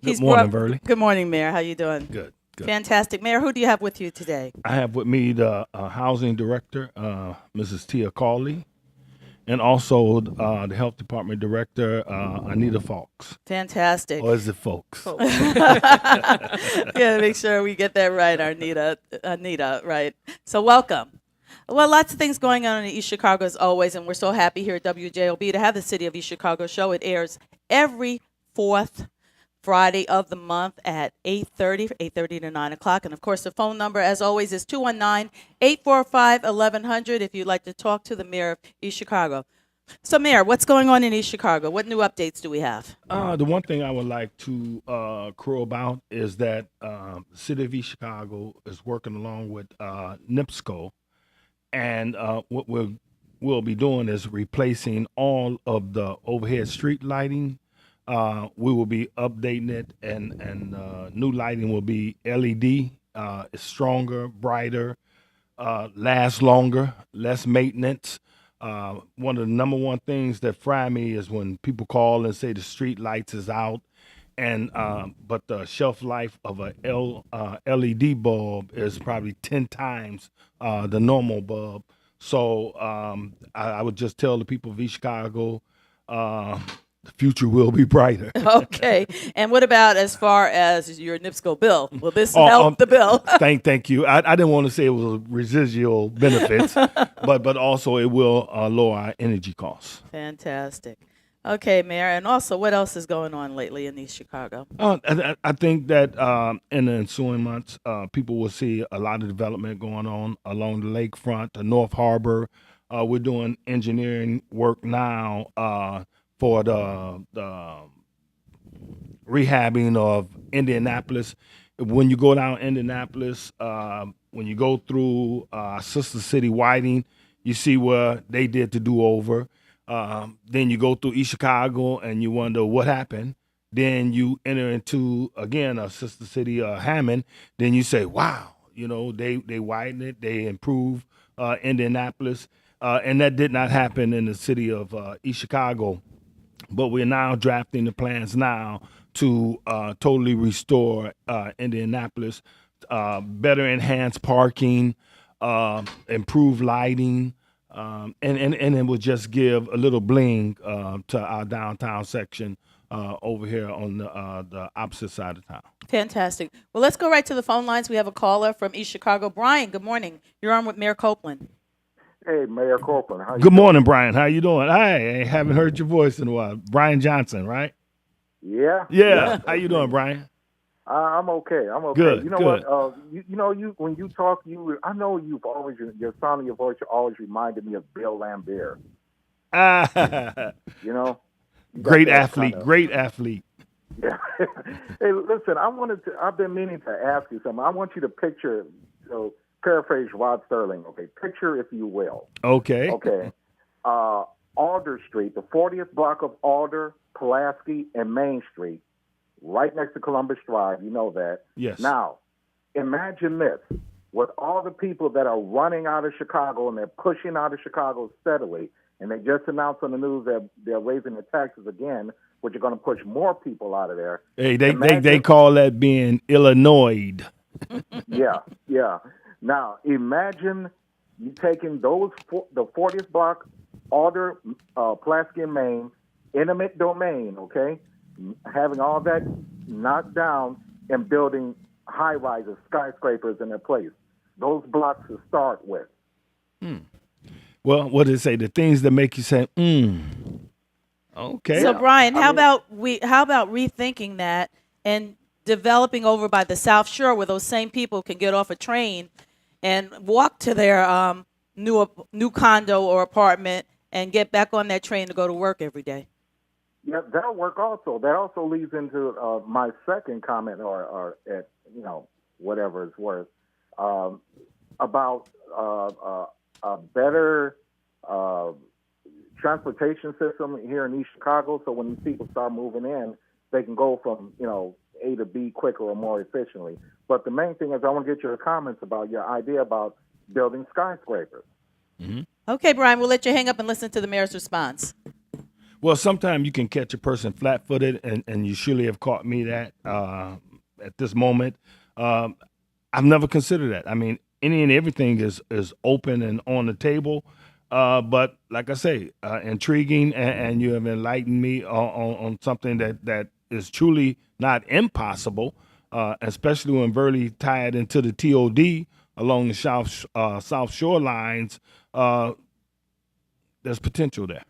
Good morning, Verley. Good morning, Mayor. How you doing? Good, good. Fantastic. Mayor, who do you have with you today? I have with me the housing director, Mrs. Tia Cawley, and also the health department director, Anita Fawkes. Fantastic. Or is it folks? Yeah, make sure we get that right, Anita, right. So welcome. Well, lots of things going on in East Chicago as always, and we're so happy here at WJOB to have the City of East Chicago show. It airs every fourth Friday of the month at 8:30 to 9 o'clock. And, of course, the phone number, as always, is 219-845-1100 if you'd like to talk to the mayor of East Chicago. So, Mayor, what's going on in East Chicago? What new updates do we have? The one thing I would like to crow about is that the City of East Chicago is working along with NIPSCO, and what we'll be doing is replacing all of the overhead street lighting. We will be updating it, and new lighting will be LED. It's stronger, brighter, lasts longer, less maintenance. One of the number one things that fry me is when people call and say the street lights is out, and but the shelf life of a LED bulb is probably 10 times the normal bulb. So I would just tell the people of East Chicago, the future will be brighter. Okay. And what about as far as your NIPSCO bill? Will this help the bill? Thank you. I didn't want to say it was residual benefits, but also it will lower our energy costs. Fantastic. Okay, Mayor. And also, what else is going on lately in East Chicago? I think that in the ensuing months, people will see a lot of development going on along the lakefront, the North Harbor. We're doing engineering work now for the rehabbing of Indianapolis. When you go down Indianapolis, when you go through Sister City Whiting, you see where they did the do-over. Then you go through East Chicago and you wonder what happened. Then you enter into, again, a Sister City Hammond. Then you say, wow, they widen it, they improve Indianapolis. And that did not happen in the city of East Chicago. But we're now drafting the plans now to totally restore Indianapolis, better enhanced parking, improved lighting, and it will just give a little bling to our downtown section over here on the opposite side of town. Fantastic. Well, let's go right to the phone lines. We have a caller from East Chicago. Brian, good morning. You're on with Mayor Copeland. Hey, Mayor Copeland. How you Good doing? morning, Brian. How you doing? Hey, I haven't heard your voice in a while. Brian Johnson, right? Yeah. Yeah. How you doing, Brian? I'm okay. I'm okay. Good, You know good. what? You when you talk, I know you've always your sound of your voice always reminded me of Bill Lambert. You know, You got Great that athlete. kind of- Great athlete. Yeah. Hey, listen. I've been meaning to ask you something. I want you to picture. So paraphrase Rod Sterling. Okay, picture if you will. Okay. Okay. Alder Street, the 40th block of Alder, Pulaski, and Main Street, right next to Columbus Drive. You know that. Yes. Now, imagine this. With all the people that are running out of Chicago and they're pushing out of Chicago steadily, and they just announced on the news that they're raising the taxes again, which are going to push more people out of there. Hey, they call that being Illinois. Yeah. Now, imagine you taking the 40th block, Alder, Pulaski, and Main, eminent domain, okay? Having all that knocked down and building high-rises, skyscrapers in their place. Those blocks to start with. Well, what did it say? The things that make you say, Okay. So, Brian, how about rethinking that and developing over by the South Shore where those same people can get off a train and walk to their new condo or apartment and get back on that train to go to work every day? Yeah, that'll work also. That also leads into my second comment, or whatever it's worth, about a better transportation system here in East Chicago. So when these people start moving in, they can go from A to B quicker or more efficiently. But the main thing is, I want to get your comments about your idea about building skyscrapers. Okay, Brian, we'll let you hang up and listen to the mayor's response. Well, sometimes you can catch a person flat-footed, and you surely have caught me that at this moment. Um, I've never considered that. I mean, any and everything is open and on the table. But like I say, intriguing, and you have enlightened me on something that is truly not impossible, especially when Burley tied into the TOD along the South Shore lines. Uh, there's potential there.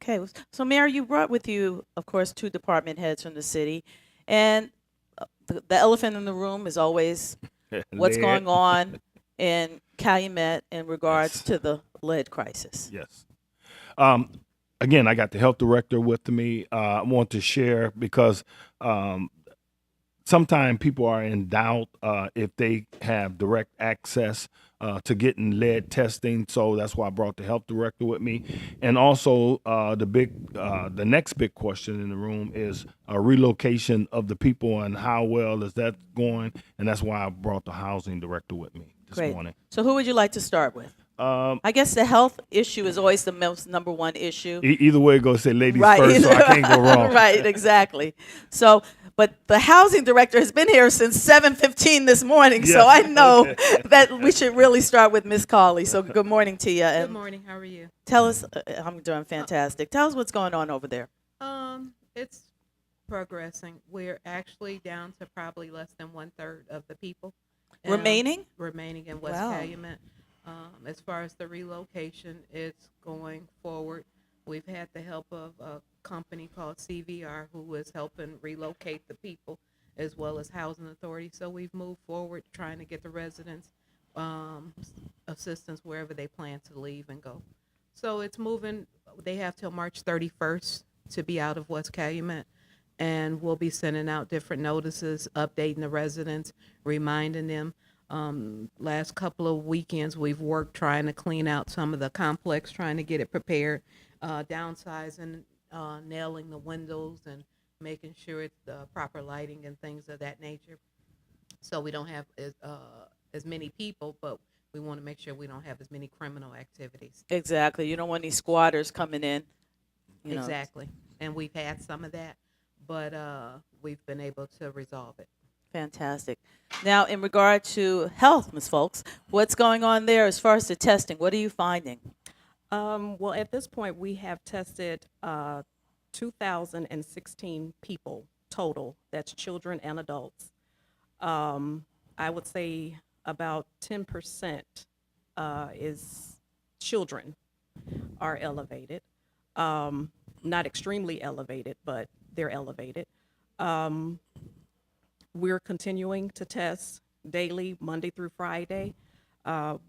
Okay, so Mayor, you brought with you, of course, two department heads from the city, and the elephant in the room is always what's Lead. going on in Calumet in regards Yes. to the lead crisis. Yes. Um, Again, I got the health director with me. I want to share because sometimes people are in doubt if they have direct access to getting lead testing. So that's why I brought the health director with me. And also, the next big question in the room is relocation of the people and how well is that going. And that's why I brought the housing director with me this Great. morning. So who would you like to start with? I guess the health issue is always the most number one issue. Either way, go say ladies Right. first, so I can't go wrong. Right, exactly. So, but the housing director has been here since 7:15 this morning, so Yes. I know that we should really start with Miss Cawley. So good morning to you. Good And morning. How are you? tell us, I'm doing fantastic. Tell us what's going on over there. It's progressing. We're actually down to probably less than 1/3 of the people Remaining? remaining in West Wow. Calumet. As far as the relocation, it's going forward. We've had the help of a company called CVR who is helping relocate the people as well as housing authority. So we've moved forward trying to get the residents assistance wherever they plan to leave and go. So it's moving. They have till March 31st to be out of West Calumet. And we'll be sending out different notices, updating the residents, reminding them. Last couple of weekends, we've worked trying to clean out some of the complex, trying to get it prepared, downsizing, nailing the windows and making sure it's the proper lighting and things of that nature. So we don't have as many people, but we want to make sure we don't have as many criminal activities. Exactly. You don't want any squatters coming in. You know. Exactly. And we've had some of that, but we've been able to resolve it. Fantastic. Now, in regard to health, Ms. Folks, what's going on there as far as the testing? What are you finding? Well, at this point, we have tested 2,016 people total. That's children and adults. I would say about 10% is children are elevated. Not extremely elevated, but they're elevated. We're continuing to test daily, Monday through Friday.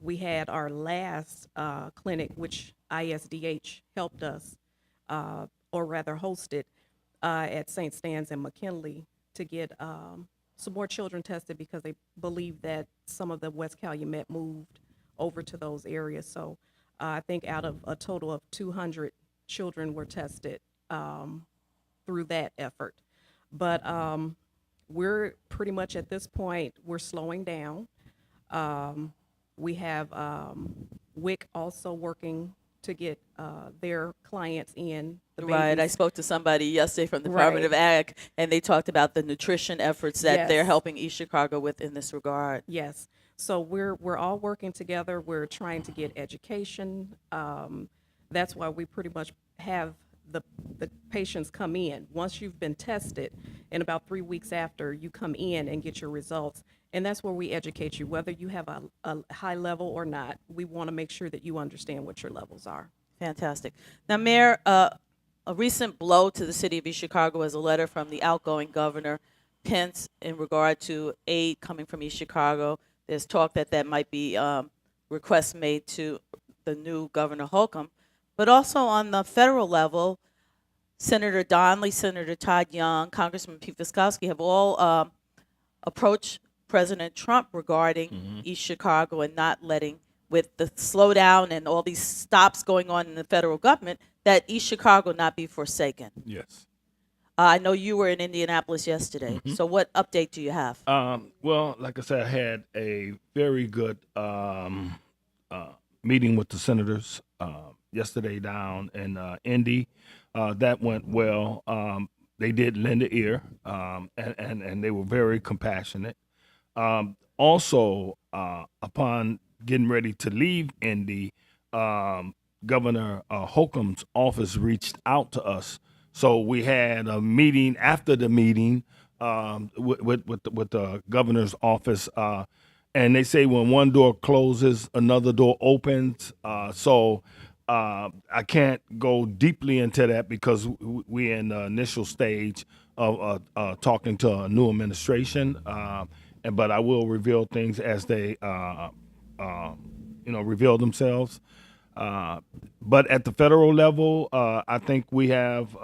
We had our last clinic, which ISDH helped us, or rather hosted, at St. Stan's and McKinley to get some more children tested because they believe that some of the West Calumet moved over to those areas. So I think out of a total of 200 children were tested through that effort. But we're pretty much at this point, we're slowing down. We have WIC also working to get their clients in. The Right. I babies. spoke to somebody yesterday from the Department of Right. Ag, and they talked about the nutrition efforts that they're Yes. helping East Chicago with in this regard. Yes. So we're all working together. We're trying to get education. That's why we pretty much have the patients come in. Once you've been tested, and about 3 weeks after, you come in and get your results. And that's where we educate you, whether you have a high level or not. We want to make sure that you understand what your levels are. Fantastic. Now, Mayor, a recent blow to the city of East Chicago is a letter from the outgoing governor, Pence, in regard to aid coming from East Chicago. There's talk that might be requests made to the new Governor Holcomb. But also on the federal level, Senator Donnelly, Senator Todd Young, Congressman Pete Viskowski have all approached President Trump regarding East Chicago and not letting, with the slowdown and all these stops going on in the federal government, that East Chicago not be forsaken. Yes. I know you were in Indianapolis yesterday. So what update do you have? Well, like I said, I had a very good meeting with the senators yesterday down in Indy. That went well. They did lend an ear, and they were very compassionate. Also, upon getting ready to leave Indy, Governor Holcomb's office reached out to us. So we had a meeting after the meeting with the governor's office, and they say when one door closes, another door opens. I can't go deeply into that because we're in the initial stage of talking to a new administration. But I will reveal things as they, reveal themselves. But at the federal level, I think we have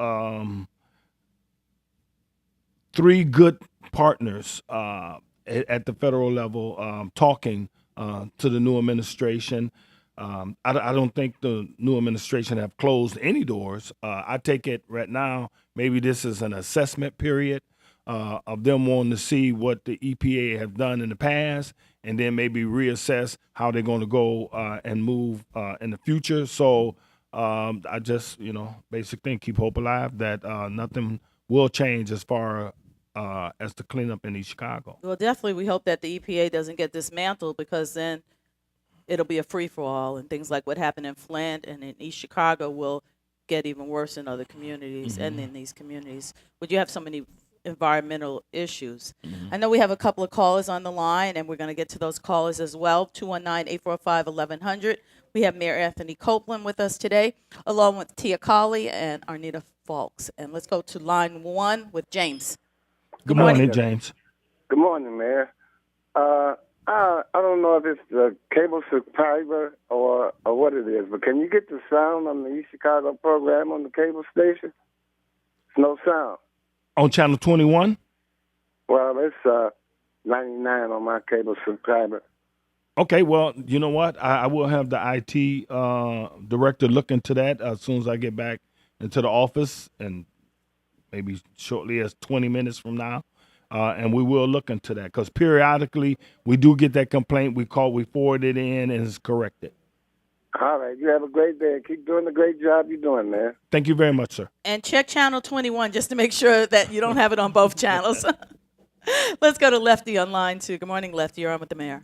three good partners at the federal level talking to the new administration. I don't think the new administration have closed any doors. I take it right now, maybe this is an assessment period of them wanting to see what the EPA have done in the past and then maybe reassess how they're going to go and move in the future. So I just, basic thing, keep hope alive that nothing will change as far as the cleanup in East Chicago. Well, definitely, we hope that the EPA doesn't get dismantled because then it'll be a free for all, and things like what happened in Flint and in East Chicago will get even worse in other communities and in these communities. But you have so many environmental issues. I know we have a couple of callers on the line, and we're going to get to those callers as well. 219-845-1100. We have Mayor Anthony Copeland with us today, along with Tia Colley and Arnita Falks. And let's go to line 1 with James. Good morning, James. Good morning, Mayor. I don't know if it's the cable subscriber or what it is, but can you get the sound on the East Chicago program on the cable station? It's no sound. On Channel 21? Well, it's 99 on my cable subscriber. Okay, well, you know what? I will have the IT director look into that as soon as I get back into the office, and maybe shortly as 20 minutes from now. And we will look into that because periodically we do get that complaint. We forward it in, and it's corrected. All right. You have a great day. Keep doing the great job you're doing, man. Thank you very much, sir. And check Channel 21 just to make sure that you don't have it on both channels. Let's go to Lefty on line 2. Good morning, Lefty. You're on with the mayor.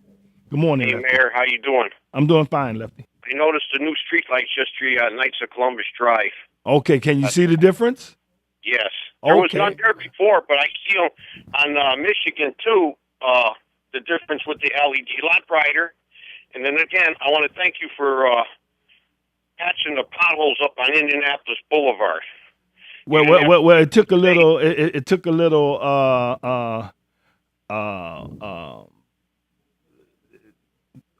Good morning, Hey, Lefty. Mayor. How you doing? I'm doing fine, Lefty. I noticed the new streetlights yesterday at Knights of Columbus Drive. Okay, can you see the difference? Yes. There was Okay. none there before, but I see them on Michigan, too, the difference with the LED, a lot brighter. And then, again, I want to thank you for patching the potholes up on Indianapolis Boulevard. Well, it took a little. It took a little.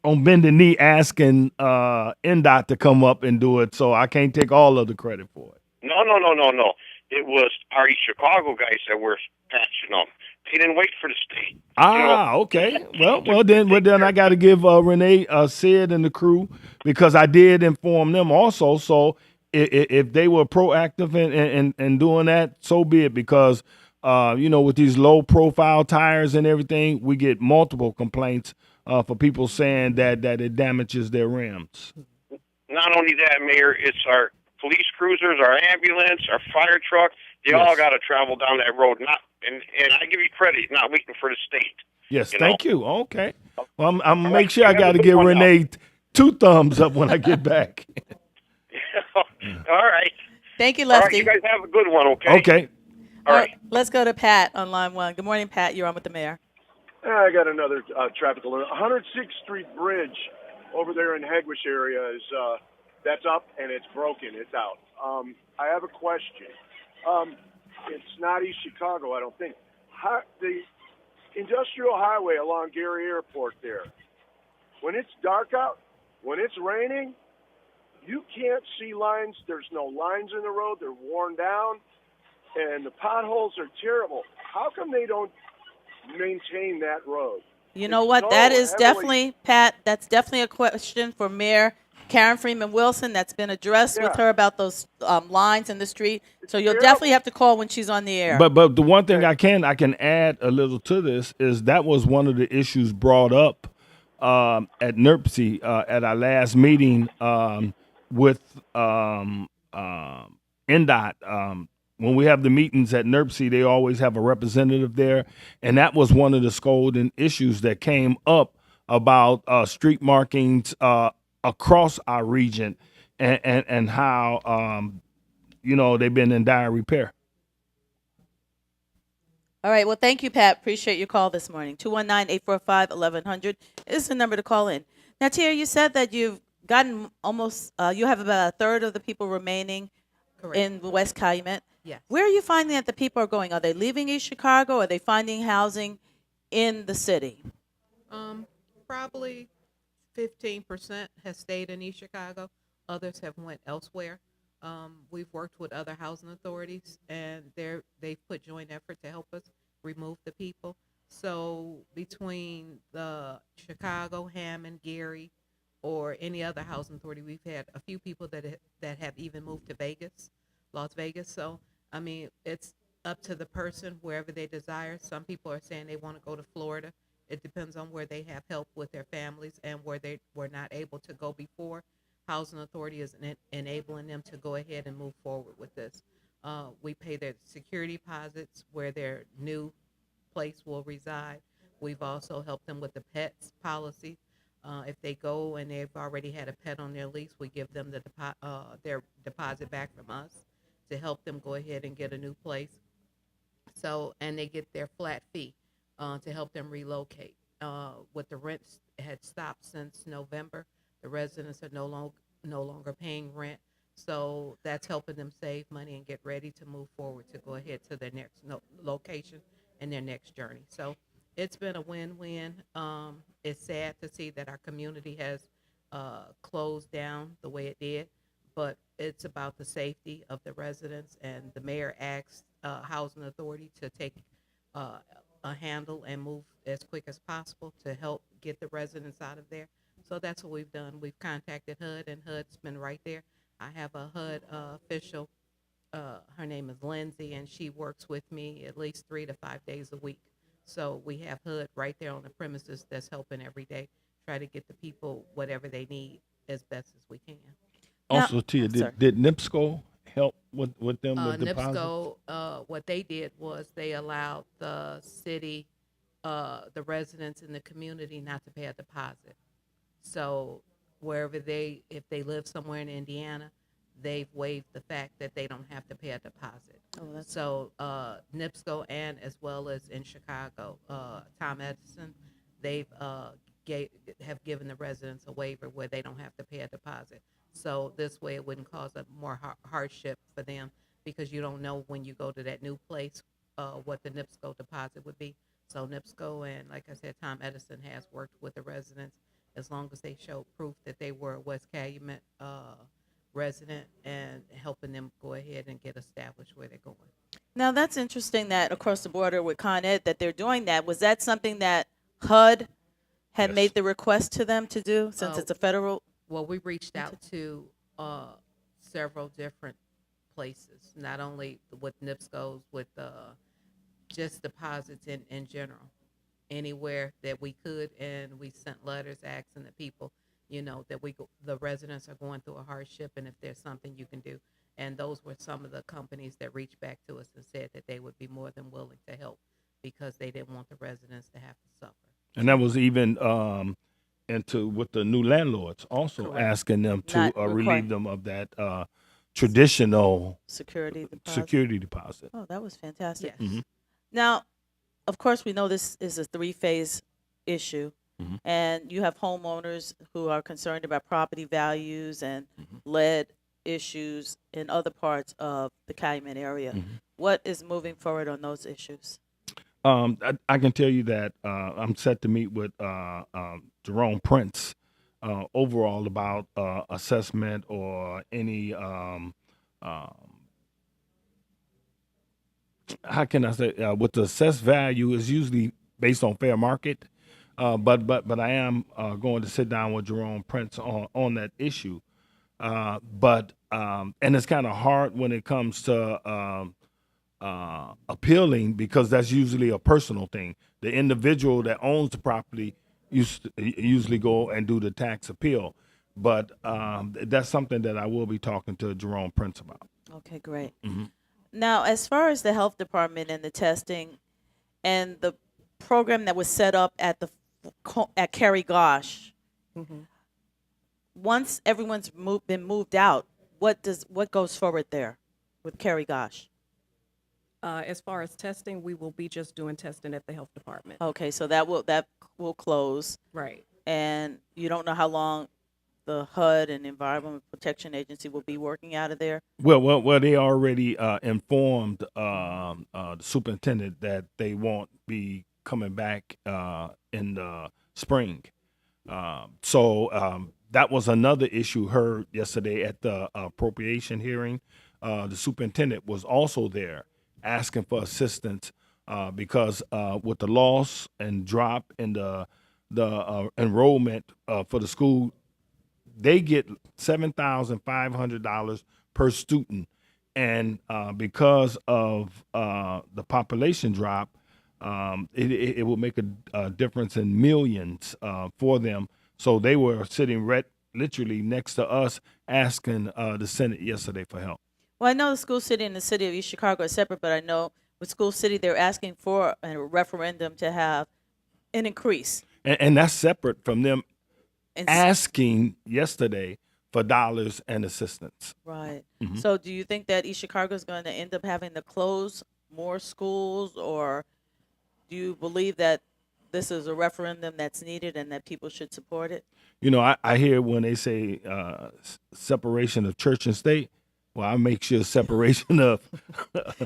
On bended knee, asking NDOT to come up and do it, so I can't take all of the credit for it. No. It was our East Chicago guys that were patching them. They didn't wait for the state. Okay. Well, then I got to give Renee, Sid, and the crew, because I did inform them also. So if they were proactive in doing that, so be it. Because with these low profile tires and everything, we get multiple complaints for people saying that it damages their rims. Not only that, Mayor, it's our police cruisers, our ambulance, our fire truck. They Yes. all got to travel down that road. And I give you credit, not waiting for the state. Yes, You thank know? you. Okay. Well, I'm gonna make sure I got to give Renee 2 thumbs up when I get back. All right. Thank you, All right, Lefty. you guys have a good one, okay? Okay. All right. Let's go to Pat on line 1. Good morning, Pat. You're on with the mayor. I got another traffic alert. 106th Street Bridge over there in Hegewisch area is that's up and it's broken. It's out. I have a question. It's not East Chicago, I don't think. The industrial highway along Gary Airport there, when it's dark out, when it's raining, you can't see lines. There's no lines in the road. They're worn down, and the potholes are terrible. How come they don't maintain that road? You know It's what? so That is heavily- definitely, Pat, that's definitely a question for Mayor Karen Freeman Wilson that's been addressed with Yeah. her about those lines in the street. So you'll terrible. definitely have to call when she's on the air. But the one thing I can add a little to this is that was one of the issues brought up at NERPC at our last meeting with NDOT. When we have the meetings at NERC, they always have a representative there, and that was one of the scolding issues that came up about street markings across our region, and how they've been in dire repair. All right. Well, thank you, Pat. Appreciate your call this morning. 219-845-1100 is the number to call in. Now, Tia, you said that you've gotten almost, you have about a third of the people remaining Correct. in West Calumet. Yes. Where are you finding that the people are going? Are they leaving East Chicago? Or are they finding housing in the city? Probably 15% has stayed in East Chicago. Others have went elsewhere. We've worked with other housing authorities, and they've put joint effort to help us remove the people. So between the Chicago, Hammond, Gary, or any other housing authority, we've had a few people that have even moved to Vegas, Las Vegas. So I mean, it's up to the person wherever they desire. Some people are saying they want to go to Florida. It depends on where they have help with their families and where they were not able to go before. Housing authority is enabling them to go ahead and move forward with this. We pay their security deposits where their new place will reside. We've also helped them with the pets policy. If they go and they've already had a pet on their lease, we give them their deposit back from us to help them go ahead and get a new place. So, and they get their flat fee to help them relocate. With the rents had stopped since November, the residents are no longer paying rent. So that's helping them save money and get ready to move forward to go ahead to their next location and their next journey. So it's been a win-win. It's sad to see that our community has closed down the way it did, but it's about the safety of the residents, and the mayor asked housing authority to take a handle and move as quick as possible to help get the residents out of there. So that's what we've done. We've contacted HUD, and HUD's been right there. I have a HUD official. Her name is Lindsay, and she works with me at least 3 to 5 days a week. So we have HUD right there on the premises that's helping every day, try to get the people whatever they need as best as we can. Also, Now- Tia, sorry. did NIPSCO help with them with deposit? NIPSCO, what they did was they allowed the city, the residents in the community not to pay a deposit. So wherever if they live somewhere in Indiana, they've waived the fact that they don't have to pay a deposit. So NIPSCO, and as well as in Chicago, Tom Edison, they've have given the residents a waiver where they don't have to pay a deposit. So this way it wouldn't cause a more hardship for them, because you don't know when you go to that new place what the NIPSCO deposit would be. So NIPSCO, and like I said, Tom Edison has worked with the residents as long as they show proof that they were a West Calumet resident, and helping them go ahead and get established where they're going. Now, that's interesting that across the border with Con Ed that they're doing that. Was that something that HUD had Yes. made the request to them to do, since it's a federal? Well, we reached out to several different places, not only with NIPSCOs, with just deposits in general, anywhere that we could, and we sent letters asking the people, that the residents are going through a hardship, and if there's something you can do. And those were some of the companies that reached back to us and said that they would be more than willing to help, because they didn't want the residents to have to suffer. And that was even with the new landlords also Correct. asking them to Not relieve require- them of that traditional Security deposit. security deposit. Oh, that was fantastic. Yes. Mhm. Now, of course, we know this is a 3-phase issue, Mhm. and you have homeowners who are concerned about property values and Mhm. lead issues in other parts of the Calumet area. Mhm. What is moving forward on those issues? I can tell you that I'm set to meet with Jerome Prince overall about assessment or any how can I say with the assessed value is usually based on fair market, but I am going to sit down with Jerome Prince on that issue. And it's kind of hard when it comes to appealing, because that's usually a personal thing. The individual that owns the property usually go and do the tax appeal. But that's something that I will be talking to Jerome Prince about. Okay, great. Mm-hmm. Now, as far as the health department and the testing and the program that was set up at at Kerry Gosh, Mhm. once everyone's been moved out, what goes forward there with Kerry Gosh? As far as testing, we will be just doing testing at the health department. Okay, so that will close, Right. and you don't know how long the HUD and Environmental Protection Agency will be working out of there. Well, they already informed the superintendent that they won't be coming back in the spring. So that was another issue heard yesterday at the appropriation hearing. The superintendent was also there asking for assistance because with the loss and drop in the enrollment for the school, they get $7,500 per student, and because of the population drop, it will make a difference in millions for them. So they were sitting literally next to us, asking the Senate yesterday for help. Well, I know the school city and the city of East Chicago are separate, but I know with school city they're asking for a referendum to have an increase. And that's separate from them And asking yesterday for dollars and assistance. right. Mhm. So, do you think that East Chicago is going to end up having to close more schools, or do you believe that this is a referendum that's needed and that people should support it? You know, I hear when they say separation of church and state. Well, I make sure separation of.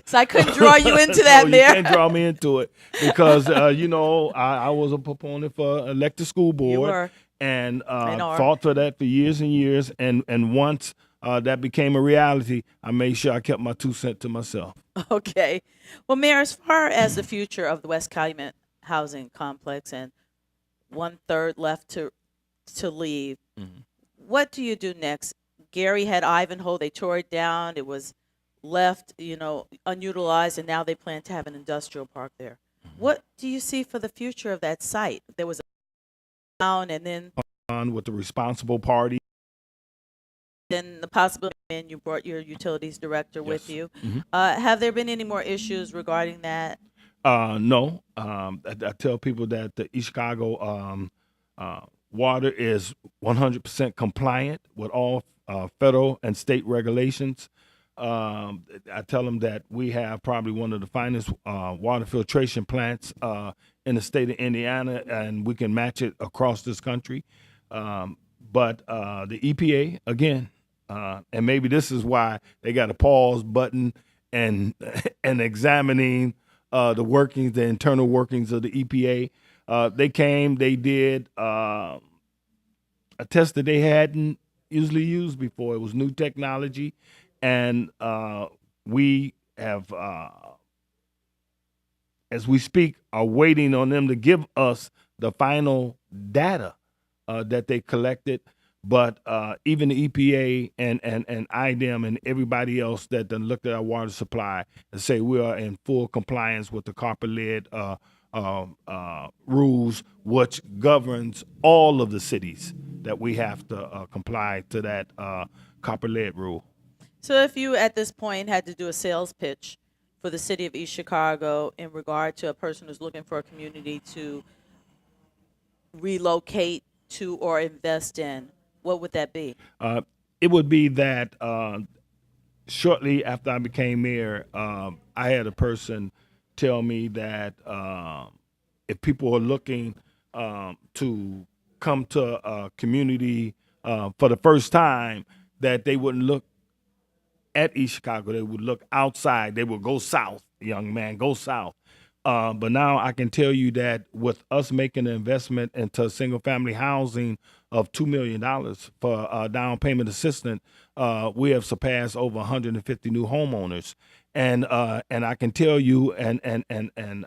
So I couldn't draw you into that, No, you Mayor. can't draw me into it because I was a proponent for elected school board. You were. And are. fought for that for years and years. And once that became a reality, I made sure I kept my 2 cents to myself. Okay. Well, Mayor, as far as the future of the West Calumet housing complex and 1/3 left to leave, what do you do next? Gary had Ivanhoe. They tore it down. It was left, unutilized, and now they plan to have an industrial park there. What do you see for the future of that site? There was a town, and then On with the responsible party. the possibility, and you brought your utilities director with Yes. you. Mhm. Have there been any more issues regarding that? No. I tell people that the East Chicago water is 100% compliant with all federal and state regulations. I tell them that we have probably one of the finest water filtration plants in the state of Indiana, and we can match it across this country. But the EPA, again, and maybe this is why they got a pause button and and examining the workings, the internal workings of the EPA. They came, they did a test that they hadn't usually used before. It was new technology, and we have, as we speak, are waiting on them to give us the final data that they collected. But even the EPA and IDEM and everybody else that done looked at our water supply and say we are in full compliance with the copper lead rules, which governs all of the cities that we have to comply to that copper lead rule. So if you at this point had to do a sales pitch for the city of East Chicago in regard to a person who's looking for a community to relocate to or invest in, what would that be? It would be that shortly after I became mayor, I had a person tell me that if people are looking to come to a community for the first time, that they wouldn't look at East Chicago. They would look outside. They would go south, young man, go south. But now I can tell you that with us making an investment into single-family housing of $2 million for down payment assistance, we have surpassed over 150 new homeowners. And I can tell you, and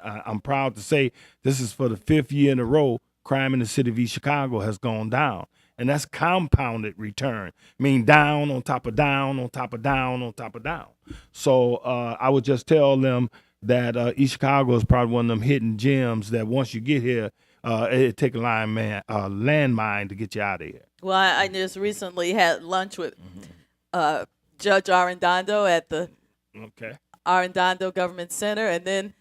I'm proud to say, this is for the 5th year in a row, crime in the city of East Chicago has gone down. And that's compounded return. I mean, down on top of down on top of down on top of down. So I would just tell them that East Chicago is probably one of them hidden gems that once you get here, it take a landmine to get you out of here. Well, I just recently had lunch with Judge Arredondo at the Okay. Arredondo Government Center, and then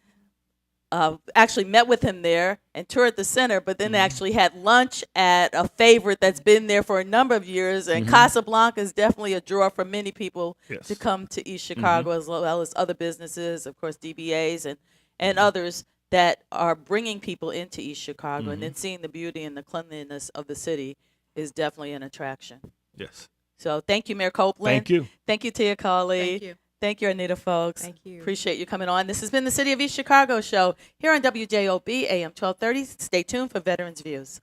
actually met with him there and toured the center, but then actually had lunch at a favorite that's been there for a number of years. And Casablanca is definitely a draw for many people Yes. to come to East Chicago, as well as other businesses, of course, DBAs and others that are bringing people into East Chicago. And then seeing the beauty and the cleanliness of the city is definitely an attraction. Yes. So thank you, Mayor Copeland. Thank you. Thank you, Tia Colley. Thank you. Thank you, Anita, folks. Thank you. Appreciate you coming on. This has been the City of East Chicago show here on WJOB AM 1230. Stay tuned for Veterans Views.